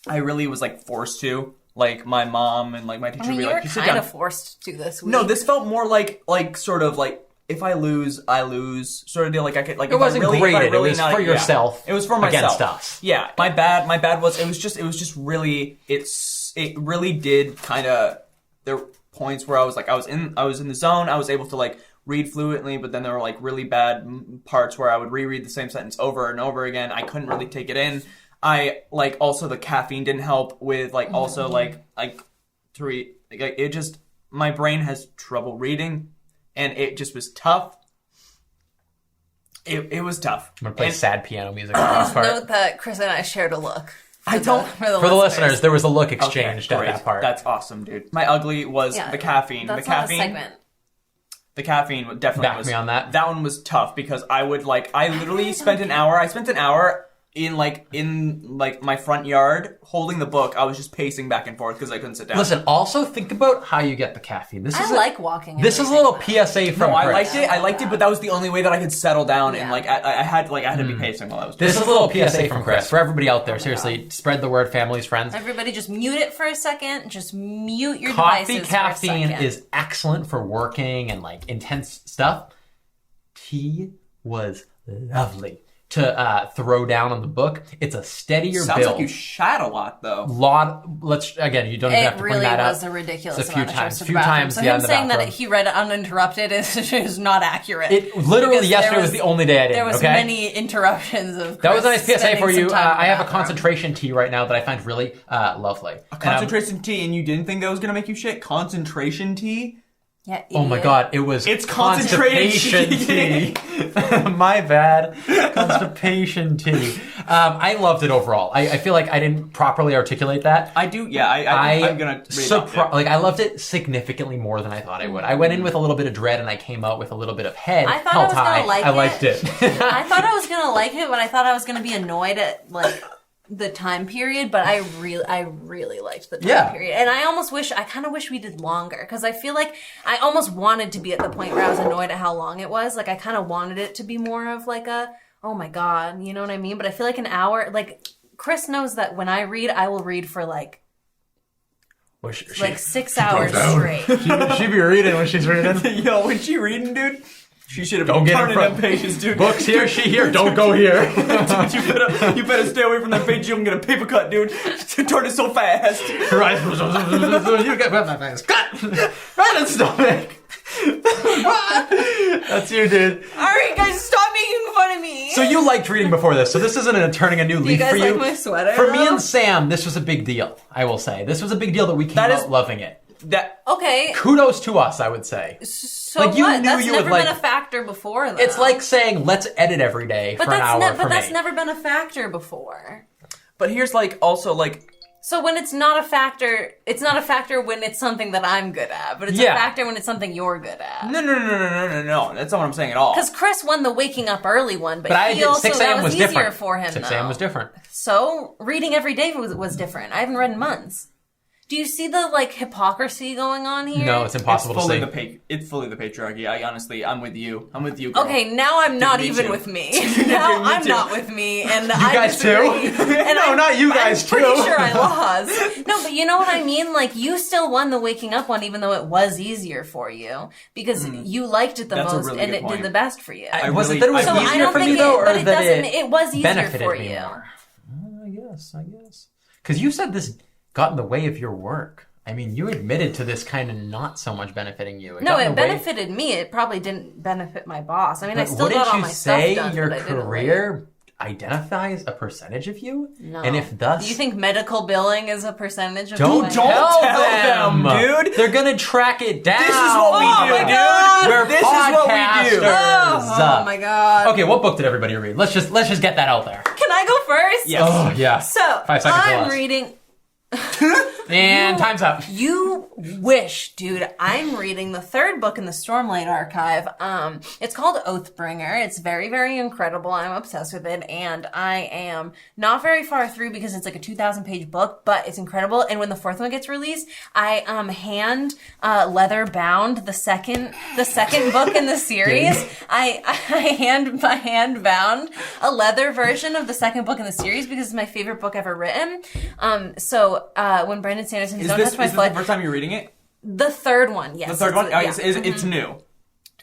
I really was like forced to like my mom and like my teacher I mean, would be you like were you sit kind down. of forced to this week. No, this felt more like sort of like if I lose, I lose sort of deal. Like I could like It wasn't graded. It was for yourself It was for myself against us. Yeah, my bad. My bad was it was just really it really did kind of there were points where I was in the zone. I was able to like read fluently, but then there were like really bad parts where I would reread the same sentence over and over again. I couldn't really take it in. I like also the caffeine didn't help with like also like to read like it just my brain has trouble reading and it just was tough. It was tough. I'm gonna play And- sad piano music for this part. Note that Chris and I shared a look. I don't For the For the listeners, there was a look exchanged Okay, at great. that part. That's awesome, dude. My ugly was Yeah, the caffeine. That's the not caffeine. a segment. The caffeine definitely Back was. me on that. That one was tough because I literally spent an hour. I spent an hour in my front yard holding the book. I was just pacing back and forth because I couldn't sit down. Listen, also think about how you get the caffeine. This is I like walking. This is a everything, little though. PSA from No, I Chris. liked it, but that was the only way that I could settle down and Yeah. like I had to be pacing while I was. This is a little PSA from Chris. For everybody out there, seriously, spread the word, families, friends. Everybody just mute it for a second. Just mute your Coffee devices caffeine for a second. is excellent for working and like intense stuff. Tea was lovely to throw down on the book. It's a steadier Sounds build. like you shat a lot though. Let's again. You don't even have It to bring really that was up. a ridiculous It's a few amount of times. trips to Few the bathroom. times, So yeah, him in the saying that bathroom. he read it uninterrupted is not accurate. It literally Because yesterday was the only day I didn't. There was okay? many interruptions of. That was a Chris nice PSA spending for you. some time in I the have a bathroom. concentration tea right now that I find really lovely. A concentration tea, and you didn't think that was gonna make you shit? Concentration tea? Yeah, Oh my idiot. god, it was It's concentrated constipation tea. My bad. Constipation tea. I loved it overall. I feel like I didn't properly articulate that. I do. Yeah, I'm gonna read about it. like I loved it significantly more than I thought I would. I went in with a little bit of dread and I came out with a little bit of head. I thought held I was gonna high. like I it. liked it. I thought I was gonna like it, but I thought I was gonna be annoyed at like the time period. But I really liked the time period, and I kind of wish we did longer because I feel like I almost wanted to be at the point where I was annoyed at how long it was. Like I kind of wanted it to be more of like a oh my god, you know what I mean? But I feel like an hour, like Chris knows that when I read, I will read for like 6 hours straight. She be reading when she's reading. Yo, when she reading, dude, she should have Don't been get in turning front. them pages, dude. Books here, she here. Don't go here. Dude, you better stay away from that page. You don't get a paper cut, dude. Turn it so fast. Right. You get cut. Right in stomach. That's you, dude. Alright guys, stop making fun of me! So you liked reading before this. So this isn't turning a new leaf guys for you. like my sweater, For me though? and Sam, this was a big deal. I will say this was a big deal that we came That out is- loving it. That Okay, Kudos to us, I would say. so Like, you what? knew That's you would never like- been a factor before, though. It's like saying let's edit every day for an hour for but me. that's never been a factor before. But here's like also like So when it's not a factor when it's something that I'm good at, but it's a factor when it's something you're good at. No. That's not what I'm saying at all. Because Chris won the waking up early one, but I he did, also 6 that a.m. was was easier different. for him. 6 though. a.m. was different. So reading every day was different. I haven't read in months. Do you see the hypocrisy going on here? No, it's impossible to see. It's fully the patriarchy. I'm with you. I'm with you, girl. Okay, now I'm not Me even too. with me. Now Me I'm too. not with me, and You I guys disagree. too? And No, not you guys I'm pretty too. sure I lost. No, but you know what I mean? You still won the waking up one, even though it was easier for you because you liked it the That's a most, really and good it point. did the best for you. Was it that it was So I easier don't for me think though, it, or but it that doesn't. It was easier benefited for me you. more? I guess. Because you said this got in the way of your work. I mean, you admitted to this kind of not so much benefiting you. No, got in it the way- benefited me. It probably didn't benefit my boss. I mean, I But still got all my stuff wouldn't you done. say your but I didn't career identifies a percentage of you? No. And if thus... Do you think medical billing is a percentage of Don't my- tell them, dude. They're gonna track it down. This is what we Oh do, my dude. God. We're This is what we do. podcasters. Oh my god. Okay, what book did everybody read? Let's just get that out there. Can I go first? Yes. Oh yeah. So 5 seconds or I'm less. reading. And time's up. You wish, dude. I'm reading the third book in the Stormlight Archive. It's called Oathbringer. It's very, very incredible. I'm obsessed with it, and I am not very far through because it's like a 2,000-page book, but it's incredible. And when the fourth one gets released, I hand leather bound the second book in the series. I hand bound a leather version of the second book in the series because it's my favorite book ever written. So when Brandon Sanderson, Is Don't this Touch My the Foot, first time you're reading it? the third one, yes. The third one? Yeah. It's new.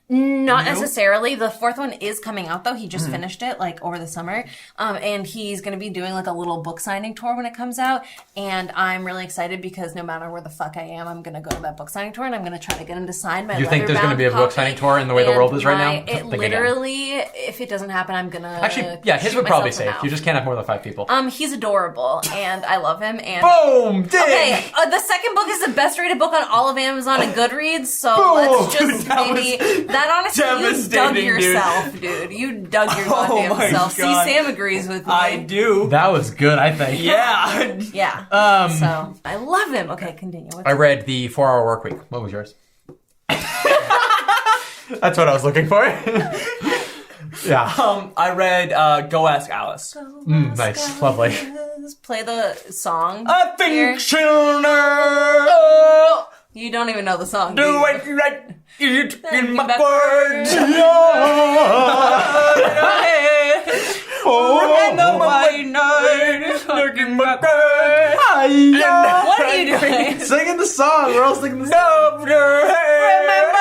Not new? necessarily. The fourth one is coming out though. He just finished it over the summer. And he's going to be doing a little book signing tour when it comes out. And I'm really excited because no matter where the fuck I am, I'm going to go to that book signing tour and I'm going to try to get him to sign my You think there's going to be a book signing tour in the way the world is right now? It literally, if it doesn't happen, I'm going to Actually, yeah, his would probably be safe. You just can't have more than 5 people. He's adorable and I love him. And Boom! Ding! okay, the second book is the best rated book on all of Amazon and Goodreads, so Boom! let's just that honestly, you dug devastating, yourself, dude. You dug your Oh goddamn my self. See, God. Sam agrees with me. I do. That was good, I think. Yeah. Yeah. So, I love him. Okay, continue. I read the 4-Hour Work Week. What was yours? That's what I was looking for. Yeah. I read Go Ask Alice. Nice. Lovely. Play the song. I think here. she'll You don't even know the song. do you? it right in my Backwards. words. Oh, my night, looking my bird. What are you doing? Singing the song. We're all singing the song. Remember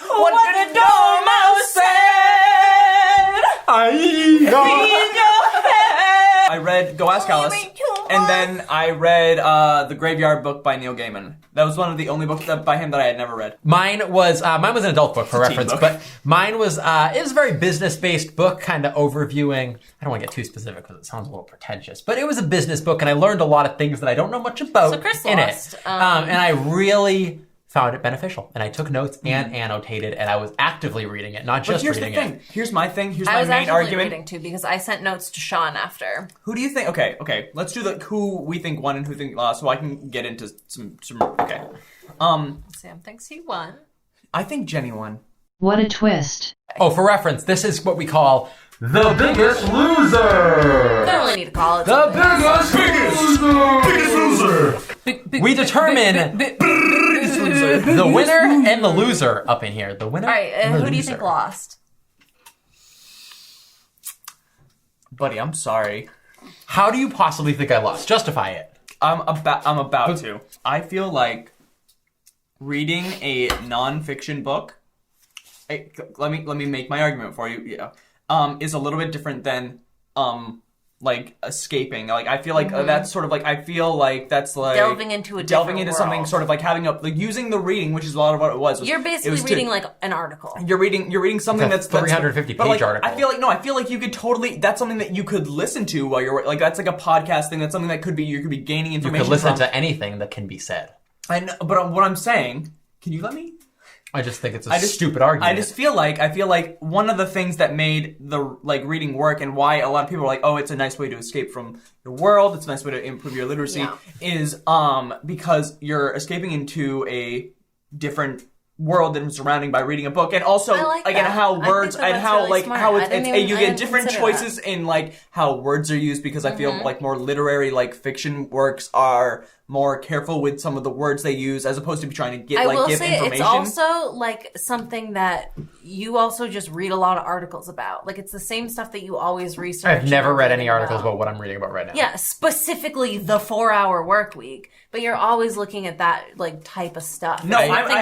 what the dormouse said. I read Go Ask Alice, and then I read The Graveyard Book by Neil Gaiman. That was one of the only books by him that I had never read. Mine was an adult book for It's a teen reference, book. but mine was it was a very business based book, kind of overviewing. I don't want to get too specific because it sounds a little pretentious, but it was a business book, and I learned a lot of things that I don't know much about So Chris in lost, it, and I really found it beneficial. And I took notes and annotated, and I was actively reading it, not But just here's the reading thing. it. Here's my thing. Here's I my was main actually argument. reading too because I sent notes to Sean after. Who do you think? Okay. Let's do who we think won and who think lost, so I can get into some. Okay. Sam thinks he won. I think Jenny won. What a twist. Oh, for reference, this is what we call the Biggest Loser. Don't really need to call it. The something. biggest loser. We determine the winner and the loser up in here. The winner. All right, and the who do you loser. think lost? Buddy, I'm sorry. How do you possibly think I lost? Justify it. I'm about to. I feel like reading a nonfiction book. Let me make my argument for you. Yeah, is a little bit different than like escaping. Like I feel like that's sort of like I feel like that's like Delving into a delving different into something world. sort of like having a like using the reading, which is a lot of what it was. You're it basically was reading like an article. You're reading something It's a that's 350 but, page like, article. I feel like you could totally. That's something that you could listen to while you're like. That's like a podcast thing. That's something that you could be gaining You information. could listen from. to anything that can be said. I know, but what I'm saying, can you let me? I just think it's a stupid argument. I feel like one of the things that made the reading work and why a lot of people are like, oh, it's a nice way to escape from your world, it's a nice way to improve your literacy, is because you're escaping into a different world than surrounding by reading a book, and also and how words and how really how it's you get different choices in how words are used, because I feel like more literary fiction works are more careful with some of the words they use as opposed to trying to get give information. It's also something that you also just read a lot of articles about. It's the same stuff that you always research. I've never read any articles about what I'm reading about right now. Yeah, specifically the 4-hour work week. But you're always looking at that type of stuff. No, I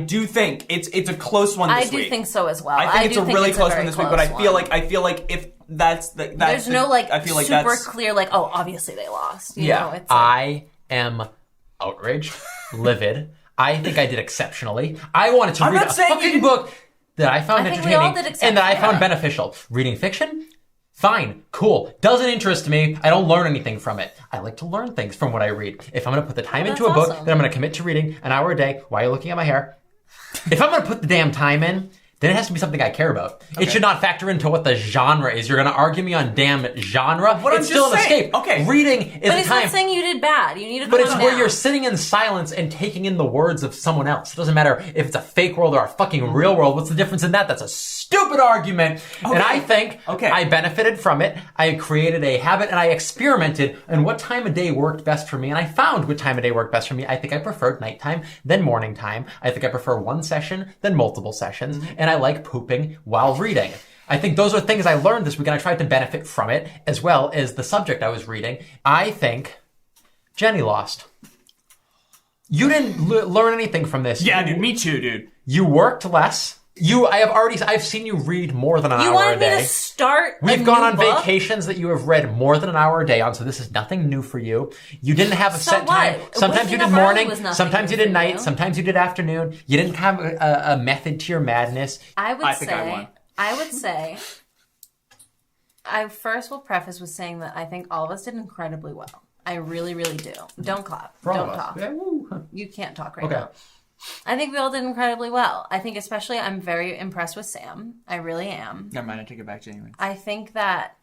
do think it's a close one this week. I do think so as well. I think it's a really close one this week, but I feel like if that's there's no I feel like super that's clear oh, obviously they lost. You know, it's I am outraged, livid. I think I did exceptionally. I wanted to read a fucking book that I found entertaining and that I found beneficial. Reading fiction? Fine, cool. Doesn't interest me. I don't learn anything from it. I like to learn things from what I read. If I'm going to put the time into a book, then I'm going to commit to reading an hour a day. Why are you looking at my hair? If I'm going to put the damn time in, then it has to be something I care about. Okay. It should not factor into what the genre is. You're going to argue me on damn genre? It's still an escape. Okay. Reading is a time. But it's not saying you did bad. You need to calm down. But it's where down. you're sitting in silence and taking in the words of someone else. It doesn't matter if it's a fake world or a fucking real world. What's the difference in that? That's a stupid argument. Okay. And I think I benefited from it. I created a habit and I experimented in what time of day worked best for me. And I found what time of day worked best for me. I think I preferred nighttime than morning time. I think I prefer one session than multiple sessions. Mm-hmm. And I like pooping while reading. I think those are things I learned this week, and I tried to benefit from it, as well as the subject I was reading. I think Jenny lost. You didn't learn anything from this. Yeah, dude, me too, dude. You worked less. I've seen you read more than an hour a day. You wanted me to start We've gone on vacations that you have read more than an hour a day on, so this is nothing new for you. You didn't have a set time. Sometimes you did morning, sometimes you did night, sometimes you did afternoon. You didn't have a method to your madness. I would say, I first will preface with saying that I think all of us did incredibly well. I really, really do. Don't clap. Don't talk. Yeah, you can't talk right now. I think we all did incredibly well. I think especially I'm very impressed with Sam. I really am. Never mind, I take it back genuinely. I think that...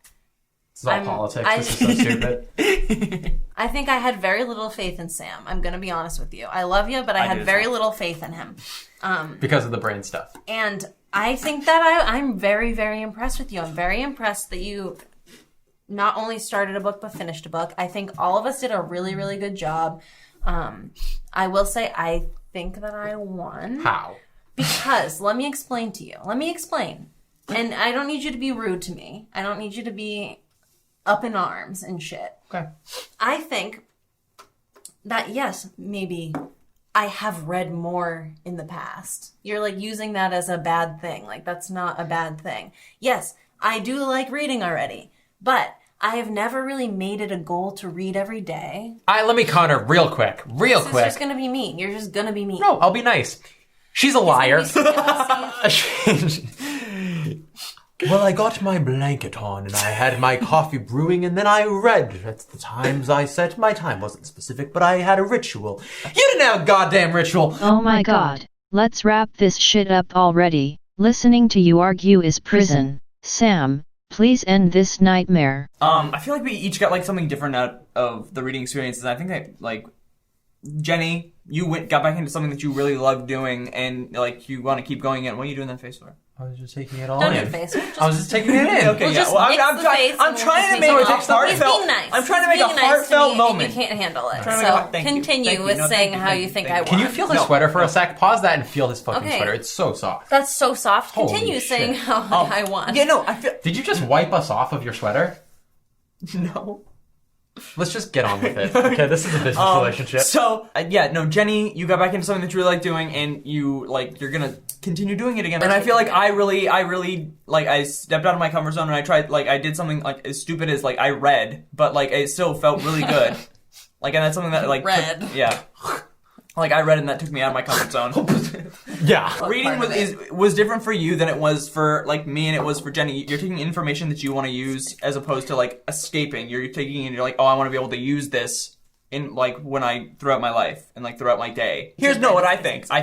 It's all politics. This is so stupid. I think I had very little faith in Sam. I'm going to be honest with you. I love you, but I had very little faith in him. Because of the brain stuff. And I think that I'm very, very impressed with you. I'm very impressed that you not only started a book, but finished a book. I think all of us did a really, really good job. I will say I think that I won. How? Because, let me explain to you. Let me explain. And I don't need you to be rude to me. I don't need you to be up in arms and shit. Okay. I think that, yes, maybe I have read more in the past. You're using that as a bad thing. That's not a bad thing. Yes, I do like reading already. But I have never really made it a goal to read every day. Let me counter real quick. You're just going to be mean. You're just going to be mean. No, I'll be nice. She's a liar. Well, I got my blanket on and I had my coffee brewing and then I read. At the times I set my time wasn't specific, but I had a ritual. You didn't have a goddamn ritual. Oh my god. Let's wrap this shit up already. Listening to you argue is prison. Sam, please end this nightmare. I feel like we each got something different out of the reading experiences. I think that Jenny, you got back into something that you really loved doing, and you want to keep going in. What are you doing that face for? I was just taking it all Don't in. do face. I was just taking it in. Okay, I'm trying to make a heartfelt. I'm trying to make a heartfelt moment. You can't handle it. So continue with saying how you think I won. Can you feel his sweater for a sec? Pause that and feel his fucking sweater. It's so soft. That's so soft. Holy Continue shit. saying how I won. Yeah, no, I feel. Did you just wipe us off of your sweater? No. Let's just get on with it. Okay, this is a business relationship. So, Jenny, you got back into something that you really like doing, and you're gonna continue doing it again. And I feel like I really, I stepped out of my comfort zone and I tried, I did something, as stupid as, I read, but, it still felt really good. And that's something that, read. Yeah. I read and that took me out of my comfort zone. Yeah. Reading was different for you than it was for, me and it was for Jenny. You're taking information that you want to use as opposed to, escaping. You're taking and you're oh, I want to be able to use this in like when I throughout my life and like throughout my day. Here's what I think. I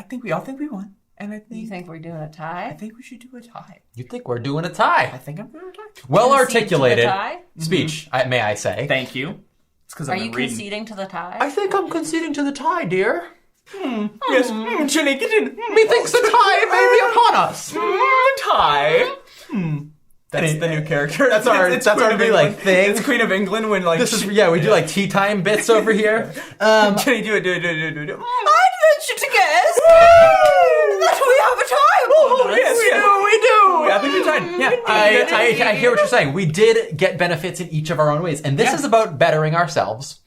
think we all think we won. And I think You think we're doing a tie? I think we should do a tie. You think we're doing a tie? I think I'm doing a tie. Well Concede to the articulated tie? speech, may I say. Thank you. It's because Are I'm you reading. conceding to the tie? I think I'm conceding to the tie, dear. Yes. Jenny, get in. Methinks the tie may be upon us. Tie. That's the new character. That's our Queen new, of like, England. thing. It's Queen of England when like This is we do like tea time bits over here. Jenny, do it. I'd venture to guess that we have a tie upon us. Yes, We do. I think you're tied. Yeah, I hear what you're saying. We did get benefits in each of our own ways, and this is about bettering ourselves.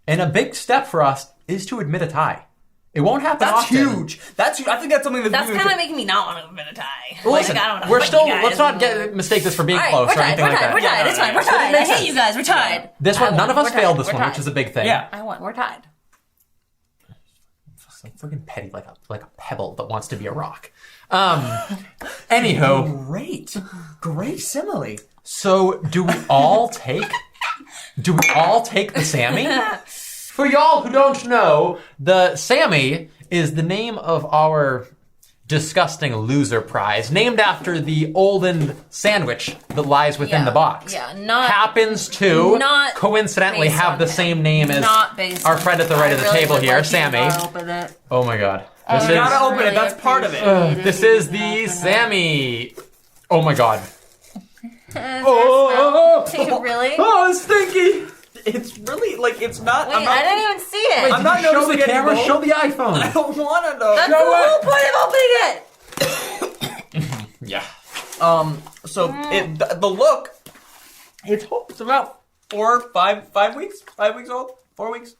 And a big step for us is to admit a tie. It won't happen That's often. huge. That's huge. I think that's something That's kind of making me not want to admit a tie. Well, listen, I don't want to we're fight still. you guys. Let's not mistake this for being All right, close we're or tied. anything We're like tied. that. We're tied. It's fine. We're tied. I hate you guys. We're tied. This one, none of us We're tied. failed this We're one, tied. which is a big thing. Yeah. I won. We're tied. So freaking petty, like a pebble that wants to be a rock. Anywho, Great simile. so do we all take the Sammy? For y'all who don't know, the Sammy is the name of our disgusting loser prize, named after the olden sandwich that lies within the box. Yeah, not happens to not coincidentally based have on the him. same name as Not based our on friend at the him. right I of the really table would here, like you to Sammy. open it. Oh my god. This You is gotta open it. That's part of it. this is the Sammy. Oh my god. Really? Oh, it's stinky. It's really like it's not. Wait, I didn't even see it. I'm not Show noticing the any camera, mold. show the iPhone. I don't want to know. That's the whole point of opening it. Yeah. So the look. It's about 5 weeks. 5 weeks old. 4 weeks.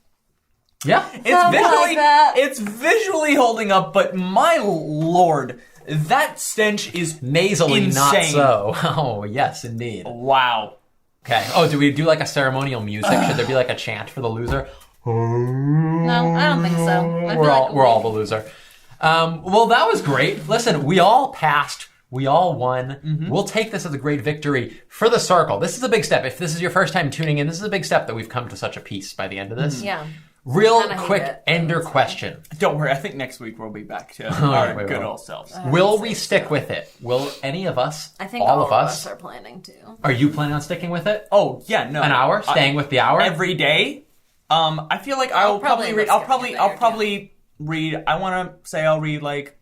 Yeah. It's visually holding up, but my lord, that stench is Nasally, not insane. so. Oh, yes, indeed. Wow. Okay. Oh, do we do like a ceremonial music? Should there be like a chant for the loser? No, I don't think so. I feel We're like all the loser. Well, that was great. Listen, we all passed. We all won. Mm-hmm. We'll take this as a great victory for the circle. This is a big step. If this is your first time tuning in, this is a big step that we've come to such a peace by the end of this. Yeah. Real Kinda hate quick it. ender question. Don't worry. I think next week we'll be back to yeah, our we good will. old selves. Will we stick with it? Will any of us, I think all of us, are planning to. are you planning on sticking with it? Oh yeah, no. An hour? Staying with the hour? every day. I feel like I'll probably read. I'll probably read. I want to say I'll read like.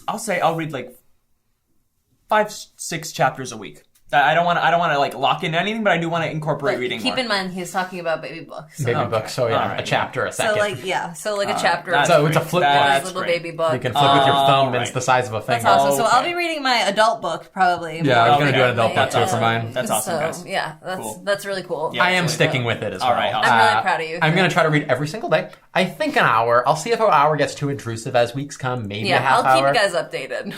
I'll read like 5-6 chapters a week. I don't want to like lock in anything, but I do want to incorporate But reading keep more. in mind he's talking about baby books. So, Baby book, so yeah, Alright. a chapter a so second. like a chapter. that's So it's a great. flip That's little great. baby book. You can flip with your thumb and right. it's the size of a finger. That's awesome. So I'll Okay. be reading my adult book probably. Yeah, I was going to do an Okay. adult book That's too for awesome. mine. That's awesome, So guys. yeah, Cool. that's really cool. Yeah. I am Absolutely. sticking with it as well. All right, awesome. I'm really proud of you. I'm going to try to read every single day. I think an hour. I'll see if an hour gets too intrusive as weeks come. Maybe a Yeah, half I'll keep hour. you guys updated.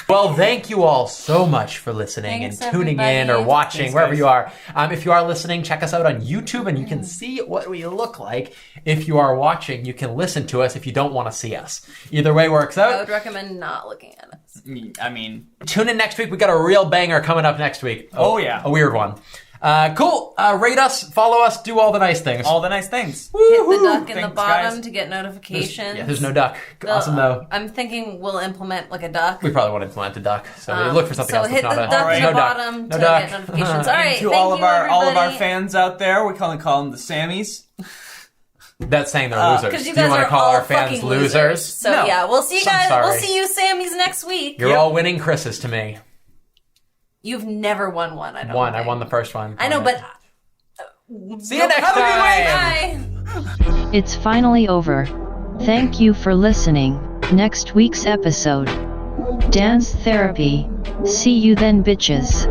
Well, thank you all so much for listening Thanks, and tuning in everybody. or watching, Thanks, wherever guys. you are. If you are listening, check us out on YouTube and you can see what we look like. If you are watching, you can listen to us if you don't want to see us. Either way works I out. would recommend not looking at us. I mean, Tune in next week. We got a real banger coming up next week. Oh, yeah. A weird one. Cool. Rate us, follow us, do all the nice things. all the nice things. Hit the duck in the Thanks, bottom guys. to get notifications. Yeah, there's no duck. Awesome though. I'm thinking we'll implement like a duck. We probably won't implement a duck, so we look for something so else hit that's the not duck a in no the duck. bottom No to duck. get notifications. All right, To thank all of you, our everybody. fans out there, we call them the Sammies. That's saying they're losers. Because you Do you guys want are to call all our fans fucking losers? So No. yeah, we'll see you I'm guys. sorry. We'll see you Sammys next week. You're all winning Chris's to me. You've never won one. I don't. One. I think. won the first one. I know, but See you next Have a time. good bye. It's finally over. Thank you for listening. Next week's episode: Dance Therapy. See you then, bitches.